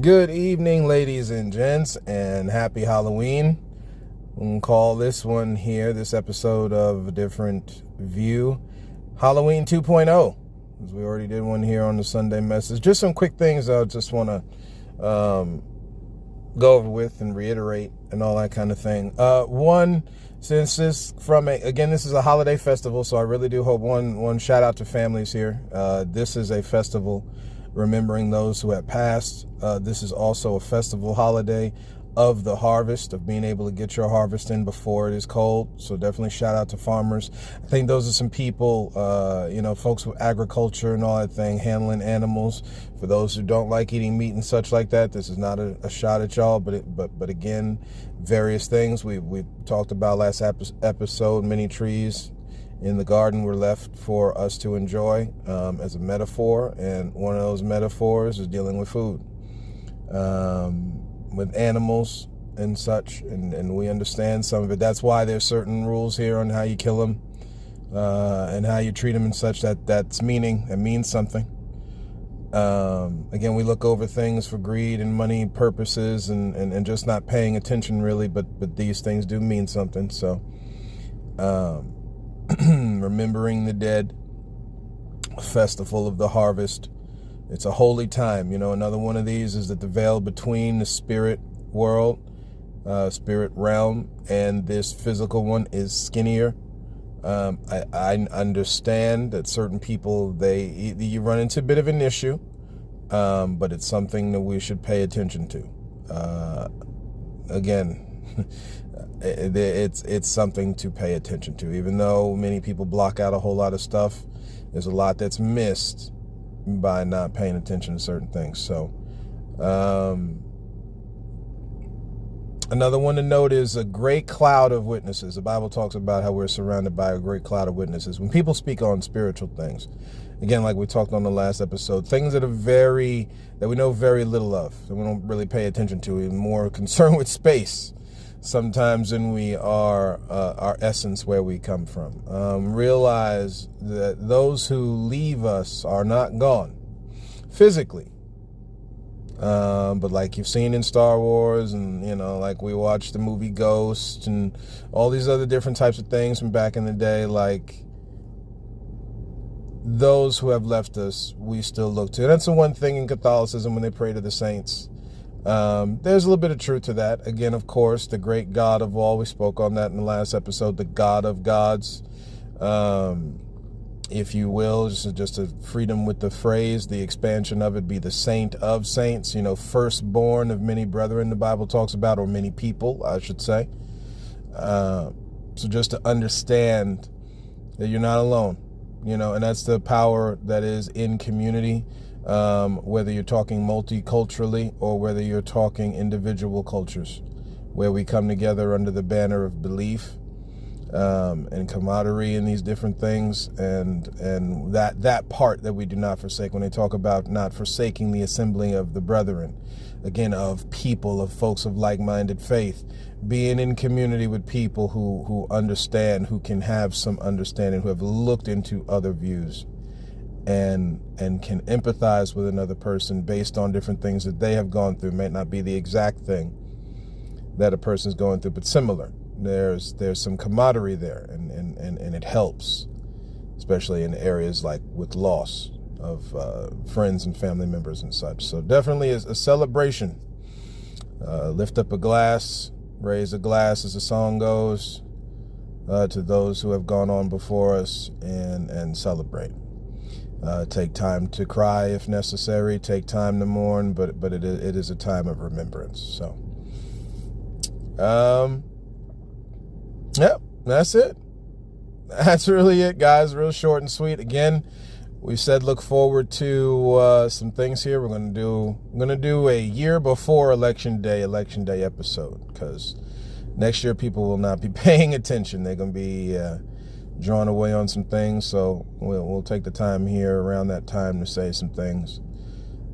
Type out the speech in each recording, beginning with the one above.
Good evening, ladies and gents, and happy Halloween. We'll call this one here, this episode of A Different View, Halloween 2.0, as we already did one here on the Sunday message. Just some quick things I just want to go over with and reiterate and all that kind of thing. One, since this this is a holiday festival, so I really do hope one shout out to families here. This is a festival remembering those who have passed. This is also a festival holiday of the harvest, of being able to get your harvest in before it is cold. So definitely shout out to farmers. I think those are some people, folks with agriculture and all that thing, handling animals. For those who don't like eating meat and such like that, this is not a shot at y'all, but again, various things we talked about last episode. Many trees in the garden were left for us to enjoy as a metaphor, and one of those metaphors is dealing with food, with animals and such, and we understand some of it. That's why there's certain rules here on how you kill them and how you treat them and such. That means something. Again, we look over things for greed and money purposes and just not paying attention really, but these things do mean something. So remembering the dead, festival of the harvest. It's a holy time. Another one of these is that the veil between the spirit world, spirit realm, and this physical one is skinnier. I understand that certain people, you run into a bit of an issue, but it's something that we should pay attention to. Again, it's something to pay attention to. Even though many people block out a whole lot of stuff, there's a lot that's missed by not paying attention to certain things. So another one to note is a great cloud of witnesses. The Bible talks about how we're surrounded by a great cloud of witnesses. When people speak on spiritual things, again, like we talked on the last episode, things that we know very little of, that we don't really pay attention to, and more concerned with space sometimes than we are our essence, where we come from. Realize that those who leave us are not gone physically, but like you've seen in Star Wars, and like we watched the movie Ghost and all these other different types of things from back in the day, like those who have left us, we still look to. That's the one thing in Catholicism when they pray to the saints. There's a little bit of truth to that. Again, of course, the great God of all, we spoke on that in the last episode, the God of gods, if you will, just a freedom with the phrase, the expansion of it be the saint of saints, firstborn of many brethren, the Bible talks about, or many people, I should say. So just to understand that you're not alone, and that's the power that is in community. Whether you're talking multiculturally or whether you're talking individual cultures, where we come together under the banner of belief and camaraderie in these different things, and that part that we do not forsake when they talk about not forsaking the assembling of the brethren, again, of people, of folks of like-minded faith, being in community with people who understand, who can have some understanding, who have looked into other views, and can empathize with another person based on different things that they have gone through. May not be the exact thing that a person's going through, but similar. There's some camaraderie there, and it helps, especially in areas like with loss of friends and family members and such. So definitely is a celebration. Lift up a glass, raise a glass, as the song goes, to those who have gone on before us, and celebrate. Take time to cry if necessary. Take time to mourn, but it is a time of remembrance. So, that's it. That's really it, guys. Real short and sweet. Again, we said look forward to some things here. We're gonna do a year before election day episode, because next year people will not be paying attention. They're gonna be drawn away on some things, so we'll take the time here around that time to say some things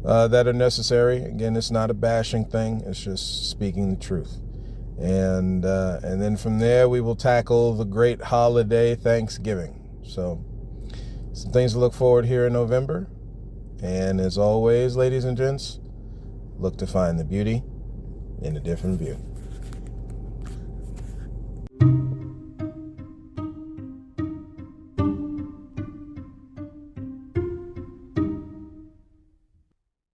that are necessary. Again, it's not a bashing thing, it's just speaking the truth. And then from there we will tackle the great holiday Thanksgiving. So some things to look forward here in November. And as always, ladies and gents, look to find the beauty in a different view.